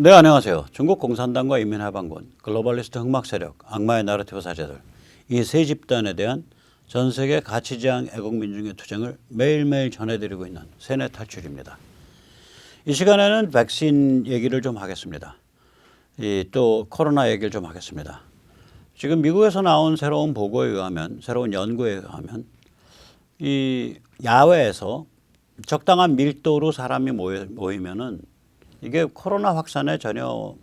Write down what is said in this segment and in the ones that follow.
네, 안녕하세요. 중국 공산당과 인민해방군, 글로벌리스트 흑막 세력, 악마의 나르티브 사제들, 이 세 집단에 대한 전 세계 가치지향 애국민중의 투쟁을 매일매일 전해드리고 있는 세뇌 탈출입니다. 이 시간에는 백신 얘기를 좀 하겠습니다. 또 코로나 얘기를 좀 하겠습니다. 지금 미국에서 나온 새로운 보고에 의하면, 새로운 연구에 의하면 이 야외에서 적당한 밀도로 사람이 모이면은 이게 코로나 확산에 전혀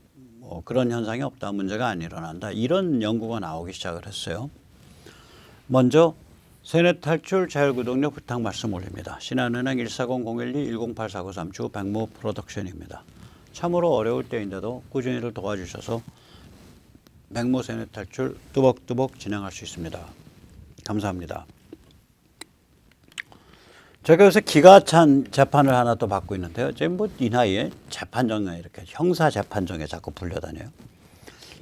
그런 현상이 없다, 문제가 안 일어난다, 이런 연구가 나오기 시작을 했어요. 먼저 세뇌 탈출 자율구독료 부탁 말씀 올립니다. 신한은행 140-012-108493 주 백모 프로덕션입니다. 참으로 어려울 때인데도 꾸준히를 도와주셔서 백모 세뇌 탈출 뚜벅뚜벅 진행할 수 있습니다. 감사합니다. 제가 요새 기가 찬 재판을 하나 또 받고 있는데요. 지금 뭐 이 나이에 재판정에 이렇게 형사 재판정에 자꾸 불려다녀요.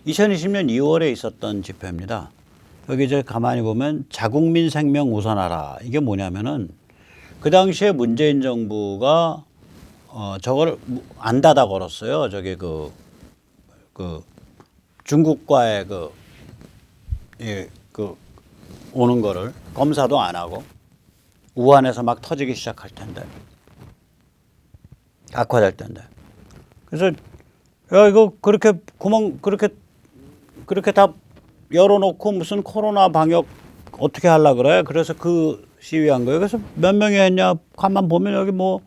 2020년 2월에 있었던 집회입니다. 여기 이제 가만히 보면 자국민 생명 우선하라. 이게 뭐냐면은 그 당시에 문재인 정부가 저걸 안 닫아 걸었어요. 저기 그 중국과의 오는 거를 검사도 안 하고 우한에서 막 터지기 시작할 텐데, 악화될 텐데. 그래서 야, 이거 그렇게 구멍 그렇게 다 열어놓고 무슨 코로나 방역 어떻게 하려 그래? 그래서 그 시위한 거예요. 그래서 몇 명이 했냐? 가만 보면 여기 뭐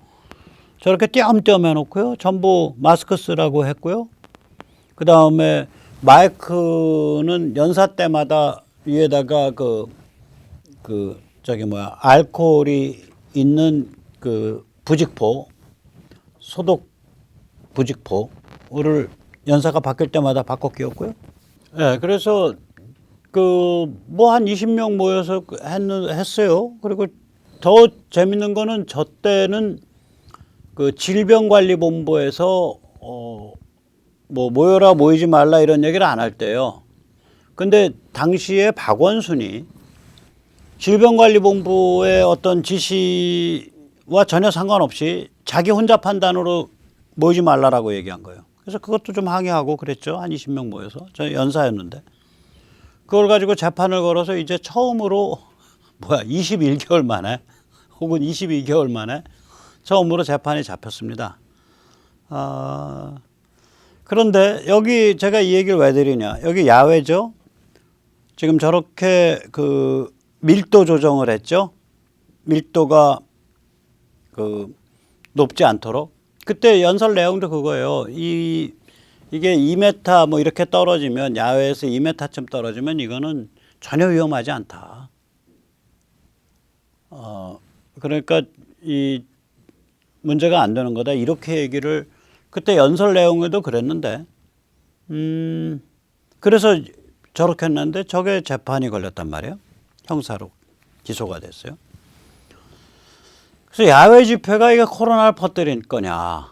저렇게 띄엄띄엄 해놓고요. 전부 마스크 쓰라고 했고요. 그 다음에 마이크는 연사 때마다 위에다가 알코올이 있는 그 부직포, 소독 부직포를 연사가 바뀔 때마다 바꿔 끼웠고요. 네, 그래서 뭐 한 20명 모여서 했어요. 그리고 더 재밌는 거는 저 때는 그 질병관리본부에서 뭐 모여라 모이지 말라 이런 얘기를 안 할 때요. 근데 당시에 박원순이 질병관리본부의 어떤 지시와 전혀 상관없이 자기 혼자 판단으로 모이지 말라라고 얘기한 거예요. 그래서 그것도 좀 항의하고 그랬죠. 한 20명 모여서. 저 연사였는데. 그걸 가지고 재판을 걸어서 이제 처음으로 21개월 만에 혹은 22개월 만에 처음으로 재판이 잡혔습니다. 그런데 여기 제가 이 얘기를 왜 드리냐. 여기 야외죠. 지금 저렇게 밀도 조정을 했죠. 밀도가 높지 않도록. 그때 연설 내용도 그거예요. 이게 2m 뭐 이렇게 떨어지면, 야외에서 2m쯤 떨어지면 이거는 전혀 위험하지 않다. 그러니까 이 문제가 안 되는 거다. 이렇게 얘기를 그때 연설 내용에도 그랬는데, 그래서 저렇게 했는데 저게 재판이 걸렸단 말이에요. 형사로 기소가 됐어요. 그래서 야외 집회가 이게 코로나를 퍼뜨린 거냐.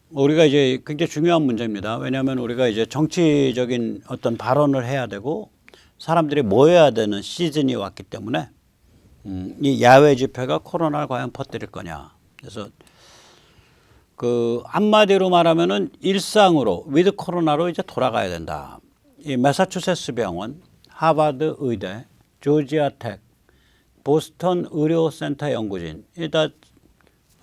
우리가 이제 굉장히 중요한 문제입니다. 왜냐하면 우리가 이제 정치적인 어떤 발언을 해야 되고 사람들이 모여야 되는 시즌이 왔기 때문에 이 야외 집회가 코로나를 과연 퍼뜨릴 거냐. 그래서 한마디로 말하면은 일상으로 위드 코로나로 이제 돌아가야 된다. 이 매사추세츠 병원, 하버드 의대, 조지아 텍, 보스턴 의료센터 연구진, 다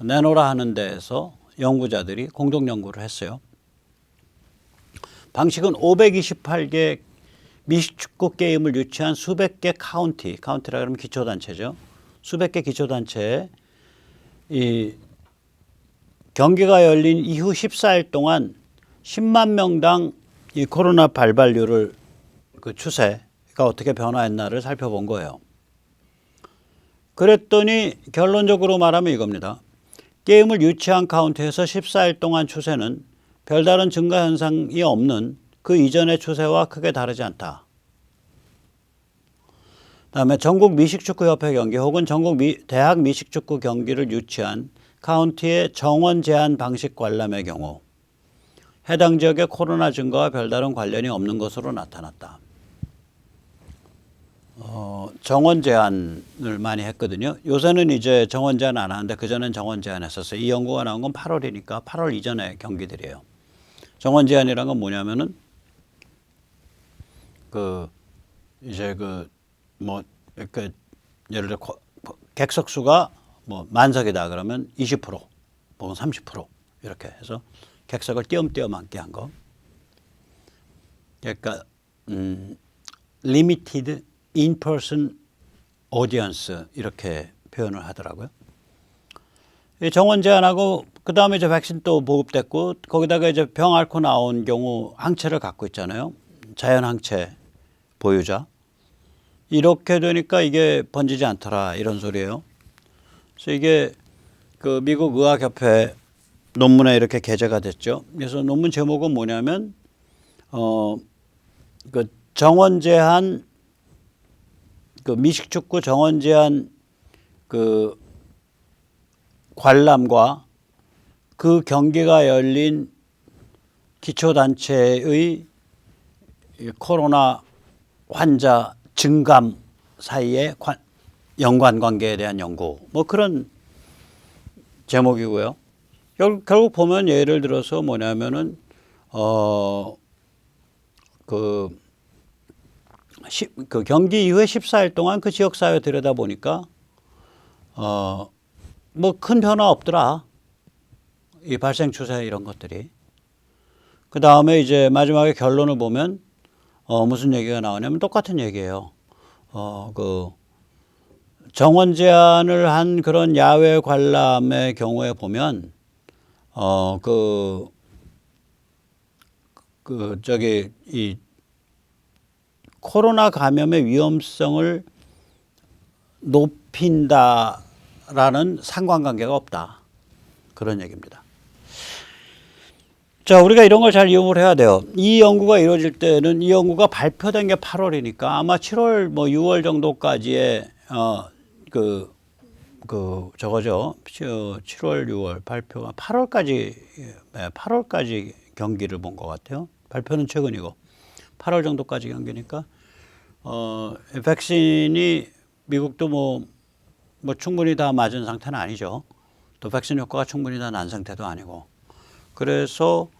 내노라 하는 데에서 연구자들이 공동 연구를 했어요. 방식은 528개 미식축구 게임을 유치한 수백 개 카운티라 그러면 기초단체죠. 수백 개 기초단체에 이 경기가 열린 이후 14일 동안 10만 명당 이 코로나 발발률을 추세가 어떻게 변화했나를 살펴본 거예요. 그랬더니 결론적으로 말하면 이겁니다. 게임을 유치한 카운티에서 14일 동안 추세는 별다른 증가 현상이 없는 그 이전의 추세와 크게 다르지 않다. 그다음에 전국 미식축구협회 경기 혹은 전국 대학 미식축구 경기를 유치한 카운티의 정원 제한 방식 관람의 경우 해당 지역의 코로나 증가와 별다른 관련이 없는 것으로 나타났다. 정원 제한을 많이 했거든요. 요새는 이제 정원 제한 안 하는데 그전엔 정원 제한 했었어요. 이 연구가 나온 건 8월이니까 8월 이전의 경기들이에요. 정원 제한이란 건 뭐냐면은 이제 뭐 이렇게 예를 들어 객석 수가 뭐 만석이다 그러면 20% 혹은 30% 이렇게 해서 객석을 띄엄띄엄 앉게 한 거. 그러니까 limited in-person audience 이렇게 표현을 하더라고요. 이 정원 제한하고 그 다음에 이제 백신 또 보급됐고 거기다가 이제 병 앓고 나온 경우 항체를 갖고 있잖아요. 자연 항체 보유자. 이렇게 되니까 이게 번지지 않더라 이런 소리예요. 그래서 이게 그 미국 의학협회 논문에 이렇게 게재가 됐죠. 그래서 논문 제목은 뭐냐면 그 정원 제한 그 미식축구 정원 제한 그 관람과 그 경기가 열린 기초단체의 코로나 환자 증감 사이의 연관관계에 대한 연구 뭐 그런 제목이고요. 결국 보면 예를 들어서 뭐냐면은 그 경기 이후에 14일 동안 그 지역 사회 들여다 보니까 뭐 큰 변화 없더라. 이 발생 추세 이런 것들이. 그 다음에 이제 마지막에 결론을 보면 무슨 얘기가 나오냐면 똑같은 얘기예요. 그 정원 제한을 한 그런 야외 관람의 경우에 보면 이 코로나 감염의 위험성을 높인다라는 상관관계가 없다. 그런 얘기입니다. 자, 우리가 이런 걸 잘 이용을 해야 돼요. 이 연구가 이루어질 때는 이 연구가 발표된 게 8월이니까 아마 7월 뭐 6월 정도까지의 저거죠. 7월 6월 발표가 8월까지 경기를 본 것 같아요. 발표는 최근이고 8월 정도까지 경기니까 백신이 미국도 뭐 충분히 다 맞은 상태는 아니죠. 또 백신 효과가 충분히 다 난 상태도 아니고. 그래서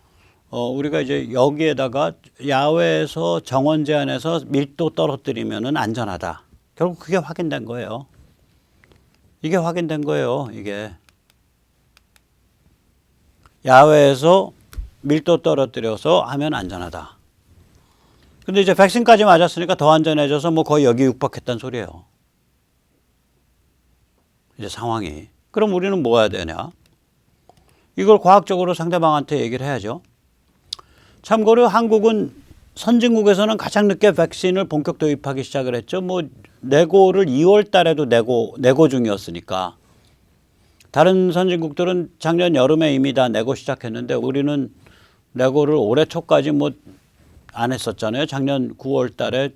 우리가 이제 여기에다가 야외에서 정원 제한해서 밀도 떨어뜨리면은 안전하다. 결국 그게 확인된 거예요. 이게 확인된 거예요. 이게 야외에서 밀도 떨어뜨려서 하면 안전하다. 근데 이제 백신까지 맞았으니까 더 안전해져서 뭐 거의 여기 육박했단 소리예요. 이제 상황이. 그럼 우리는 뭐 해야 되냐? 이걸 과학적으로 상대방한테 얘기를 해야죠. 참고로 한국은 선진국에서는 가장 늦게 백신을 본격 도입하기 시작을 했죠. 뭐 내고를 2월 달에도 내고 중이었으니까. 다른 선진국들은 작년 여름에 이미 다 내고 시작했는데 우리는 내고를 올해 초까지 뭐 안 했었잖아요. 작년 9월 달에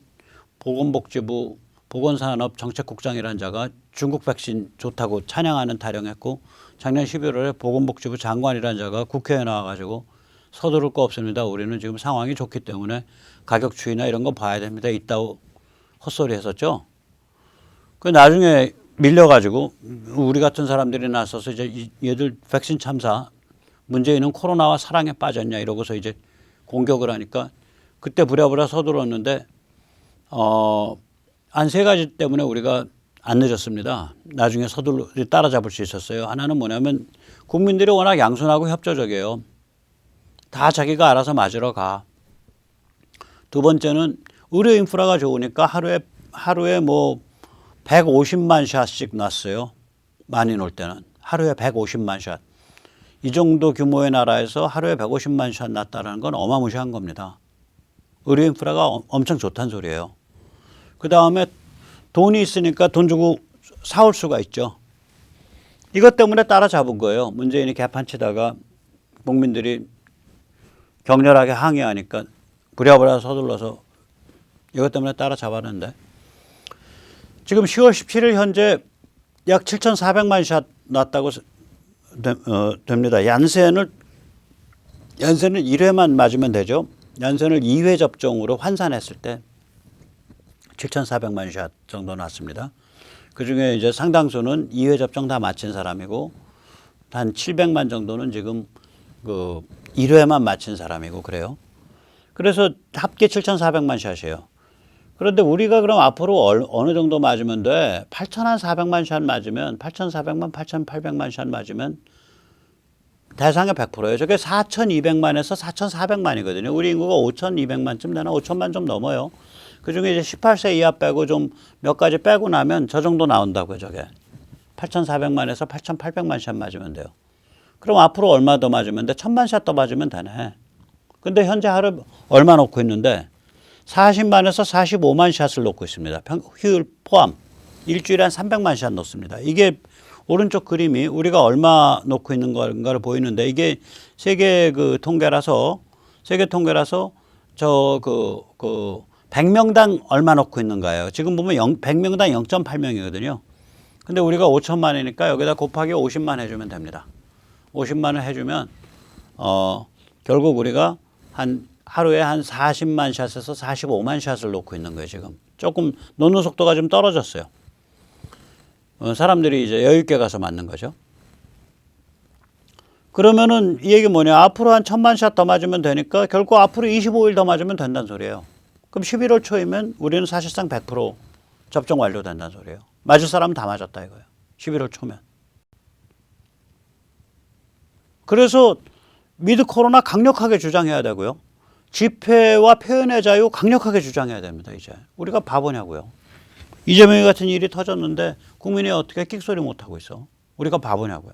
보건복지부 보건산업정책국장이라는 자가 중국 백신 좋다고 찬양하는 타령했고 작년 11월에 보건복지부 장관이라는 자가 국회에 나와가지고 서두를 거 없습니다. 우리는 지금 상황이 좋기 때문에 가격 추이나 이런 거 봐야 됩니다. 있다고 헛소리 했었죠. 그 나중에 밀려가지고 우리 같은 사람들이 나서서 이제 얘들 백신 참사 문재인은 코로나와 사랑에 빠졌냐 이러고서 이제 공격을 하니까 그때 부랴부랴 서둘렀는데 한 세 가지 때문에 우리가 안 늦었습니다. 나중에 서둘러 따라잡을 수 있었어요. 하나는 뭐냐면 국민들이 워낙 양순하고 협조적이에요. 다 자기가 알아서 맞으러 가. 두 번째는 의료 인프라가 좋으니까 하루에 뭐 150만 샷씩 놨어요. 많이 놓을 때는. 하루에 150만 샷. 이 정도 규모의 나라에서 하루에 150만 샷 놨다는 건 어마무시한 겁니다. 의료 인프라가 엄청 좋다는 소리예요. 그 다음에 돈이 있으니까 돈 주고 사올 수가 있죠. 이것 때문에 따라잡은 거예요. 문재인이 개판치다가 국민들이 격렬하게 항의하니까 부랴부랴 서둘러서 이것 때문에 따라잡았는데 지금 10월 17일 현재 약 7,400만 샷 놨다고 됩니다. 얀센을 1회만 맞으면 되죠. 얀센을 2회 접종으로 환산했을 때 7,400만 샷 정도 났습니다. 그중에 이제 상당수는 2회 접종 다 마친 사람이고 한 700만 정도는 지금 그 1회만 마친 사람이고 그래요. 그래서 합계 7,400만 샷이에요. 그런데 우리가 그럼 앞으로 어느 정도 맞으면 돼? 8,400만 샷 맞으면 8,400만, 8,800만 샷 맞으면 대상의 100%예요. 저게 4,200만에서 4,400만이거든요. 우리 인구가 5,200만쯤 되나 5,000만 좀 넘어요. 그중에 이제 18세 이하 빼고 좀 몇 가지 빼고 나면 저 정도 나온다고요. 저게 8,400만에서 8,800만 샷 맞으면 돼요. 그럼 앞으로 얼마 더 맞으면 돼? 1,000만 샷 더 맞으면 되네. 근데 현재 하루 얼마 놓고 있는데 40만에서 45만 샷을 놓고 있습니다. 휴일 포함 일주일에 한 300만 샷 놓습니다. 이게 오른쪽 그림이 우리가 얼마 놓고 있는 건가를 보이는데 이게 세계 통계라서 저 100명당 얼마 놓고 있는가요? 지금 보면 100명당 0.8명이거든요. 근데 우리가 5천만이니까 여기다 곱하기 50만 해주면 됩니다. 50만을 해주면 결국 우리가 하루에 한 40만 샷에서 45만 샷을 놓고 있는 거예요. 지금 조금 놓는 속도가 좀 떨어졌어요. 사람들이 이제 여유 있게 가서 맞는 거죠. 그러면은 이 얘기 뭐냐? 앞으로 한 1,000만 샷 더 맞으면 되니까 결국 앞으로 25일 더 맞으면 된다는 소리예요. 그럼 11월 초이면 우리는 사실상 100% 접종 완료된다는 소리예요. 맞을 사람은 다 맞았다 이거예요. 11월 초면. 그래서 위드 코로나 강력하게 주장해야 되고요. 집회와 표현의 자유 강력하게 주장해야 됩니다. 이제 우리가 바보냐고요. 이재명이 같은 일이 터졌는데 국민이 어떻게 끽소리 못하고 있어. 우리가 바보냐고요.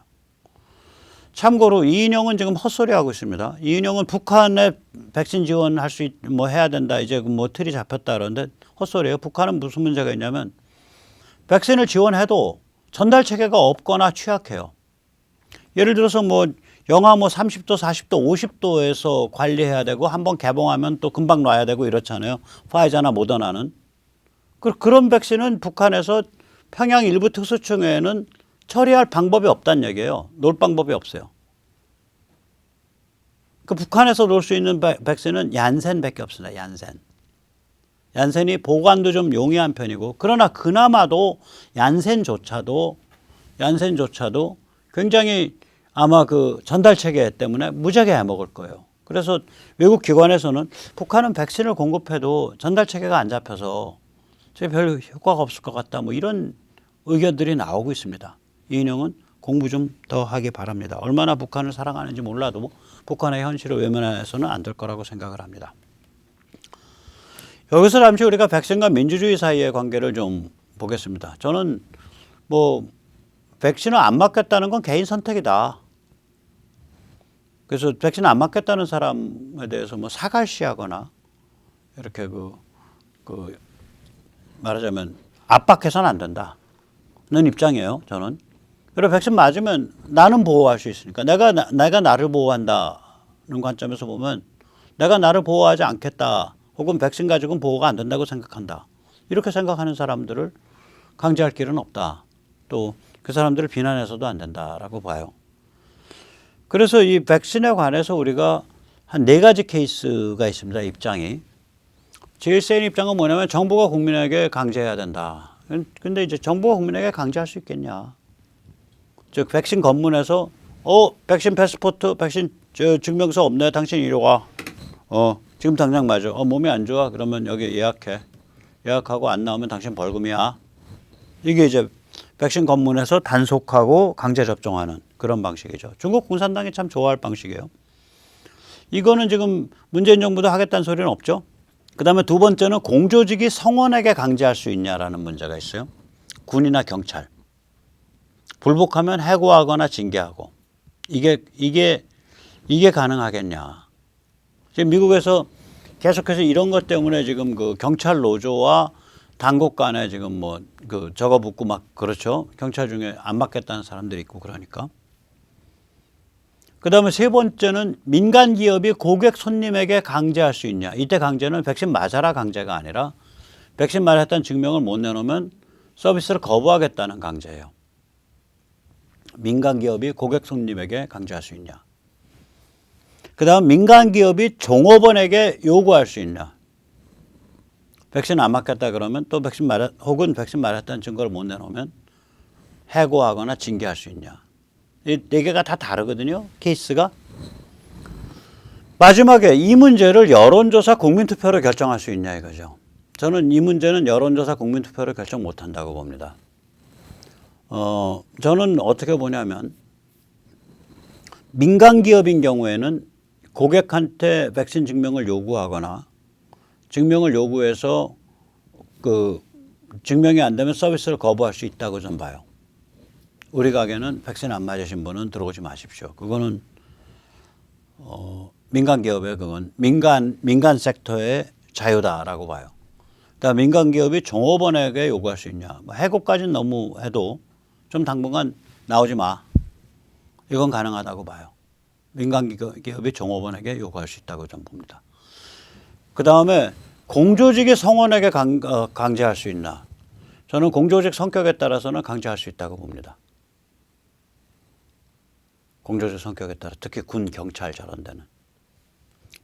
참고로 이인영은 지금 헛소리하고 있습니다. 이인영은 북한에 백신 지원할 수 해야 된다. 이제 틀이 잡혔다 그러는데 헛소리예요. 북한은 무슨 문제가 있냐면 백신을 지원해도 전달 체계가 없거나 취약해요. 예를 들어서 영하 30도, 40도, 50도에서 관리해야 되고 한번 개봉하면 또 금방 놔야 되고 이렇잖아요. 파이자나 모더나는. 그런 백신은 북한에서 평양 일부 특수청에는 처리할 방법이 없다는 얘기예요. 놓을 방법이 없어요. 북한에서 놓을 수 있는 백신은 얀센밖에 없습니다. 얀센이 보관도 좀 용이한 편이고 그러나 그나마도 얀센조차도 굉장히 아마 전달 체계 때문에 무지하게 해먹을 거예요. 그래서 외국 기관에서는 북한은 백신을 공급해도 전달 체계가 안 잡혀서 별 효과가 없을 것 같다. 이런 의견들이 나오고 있습니다. 이인영은 공부 좀 더 하기 바랍니다. 얼마나 북한을 사랑하는지 몰라도 북한의 현실을 외면해서는 안 될 거라고 생각을 합니다. 여기서 잠시 우리가 백신과 민주주의 사이의 관계를 좀 보겠습니다. 저는 백신을 안 맞겠다는 건 개인 선택이다. 그래서 백신 안 맞겠다는 사람에 대해서 사갈시하거나 이렇게 말하자면 압박해서는 안 된다는 입장이에요. 저는. 그리고 백신 맞으면 나는 보호할 수 있으니까 내가 나를 보호한다는 관점에서 보면 내가 나를 보호하지 않겠다. 혹은 백신 가지고는 보호가 안 된다고 생각한다. 이렇게 생각하는 사람들을 강제할 길은 없다. 또 그 사람들을 비난해서도 안 된다라고 봐요. 그래서 이 백신에 관해서 우리가 한 4가지 케이스가 있습니다. 입장이. 제일 센 입장은 뭐냐면 정부가 국민에게 강제해야 된다. 근데 이제 정부가 국민에게 강제할 수 있겠냐. 즉 백신 검문에서 백신 패스포트, 백신 증명서 없네. 당신 이리 와. 지금 당장 맞아. 몸이 안 좋아. 그러면 여기 예약해. 예약하고 안 나오면 당신 벌금이야. 이게 이제 백신 검문에서 단속하고 강제 접종하는 그런 방식이죠. 중국 공산당이 참 좋아할 방식이에요. 이거는 지금 문재인 정부도 하겠다는 소리는 없죠. 그다음에 두 번째는 공조직이 성원에게 강제할 수 있냐라는 문제가 있어요. 군이나 경찰. 불복하면 해고하거나 징계하고. 이게 가능하겠냐. 지금 미국에서 계속해서 이런 것 때문에 지금 경찰 노조와 당국 간에 지금 저거 붙고 그렇죠. 경찰 중에 안 맞겠다는 사람들이 있고 그러니까. 그 다음에 세 번째는 민간 기업이 고객 손님에게 강제할 수 있냐. 이때 강제는 백신 맞아라 강제가 아니라 백신 맞았다는 증명을 못 내놓으면 서비스를 거부하겠다는 강제예요. 민간 기업이 고객 손님에게 강제할 수 있냐. 그 다음 민간 기업이 종업원에게 요구할 수 있냐. 백신 안 맞겠다 그러면 또 혹은 백신 맞았다는 증거를 못 내놓으면 해고하거나 징계할 수 있냐. 이 4개가 다 다르거든요. 케이스가. 마지막에 이 문제를 여론조사 국민투표로 결정할 수 있냐 이거죠. 저는 이 문제는 여론조사 국민투표로 결정 못한다고 봅니다. 저는 어떻게 보냐면 민간 기업인 경우에는 고객한테 백신 증명을 요구하거나 증명을 요구해서 그 증명이 안 되면 서비스를 거부할 수 있다고 저는 봐요. 우리 가게는 백신 안 맞으신 분은 들어오지 마십시오. 그거는 민간 기업의 그건 민간 섹터의 자유다라고 봐요. 그러니까 민간 기업이 종업원에게 요구할 수 있냐? 뭐 해고까지는 너무 해도 좀 당분간 나오지 마. 이건 가능하다고 봐요. 민간 기업이 종업원에게 요구할 수 있다고 저는 봅니다. 그 다음에 공조직이 성원에게 강제할 수 있나? 저는 공조직 성격에 따라서는 강제할 수 있다고 봅니다. 공조직 성격에 따라 특히 군, 경찰 저런 데는.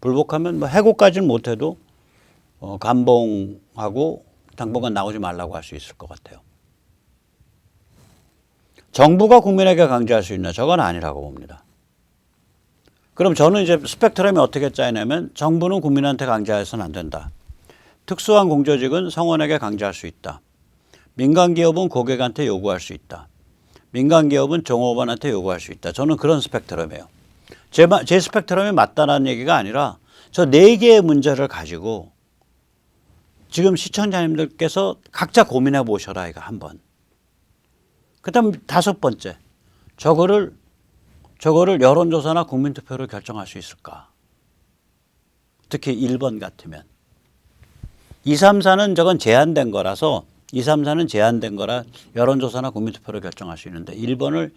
불복하면 뭐 해고까지는 못해도 감봉하고 당분간 나오지 말라고 할 수 있을 것 같아요. 정부가 국민에게 강제할 수 있나? 저건 아니라고 봅니다. 그럼 저는 이제 스펙트럼이 어떻게 짜이냐면 정부는 국민한테 강제해서는 안 된다. 특수한 공조직은 성원에게 강제할 수 있다. 민간 기업은 고객한테 요구할 수 있다. 민간 기업은 종업원한테 요구할 수 있다. 저는 그런 스펙트럼이에요. 제 스펙트럼이 맞다는 얘기가 아니라 저 4개의 문제를 가지고 지금 시청자님들께서 각자 고민해 보셔라 이거 한번. 그다음 5번째. 저거를 여론조사나 국민투표로 결정할 수 있을까? 특히 1번 같으면. 2, 3, 4는 저건 제한된 거라서 2, 3, 4는 제한된 거라 여론조사나 국민투표로 결정할 수 있는데 1번을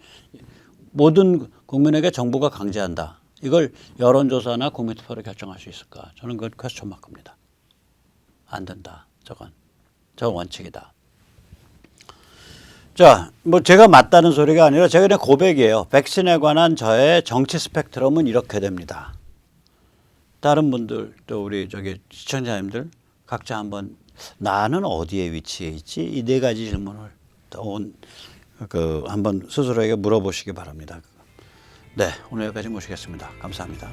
모든 국민에게 정부가 강제한다. 이걸 여론조사나 국민투표로 결정할 수 있을까? 저는 그건 퀘스천 마크입니다. 안 된다. 저건 원칙이다. 자, 뭐 제가 맞다는 소리가 아니라 제가 그냥 고백이에요. 백신에 관한 저의 정치 스펙트럼은 이렇게 됩니다. 다른 분들 또 우리 시청자님들 각자 한번 나는 어디에 위치해 있지? 이 4가지 질문을 한번 스스로에게 물어보시기 바랍니다. 네, 오늘 여기까지 모시겠습니다. 감사합니다.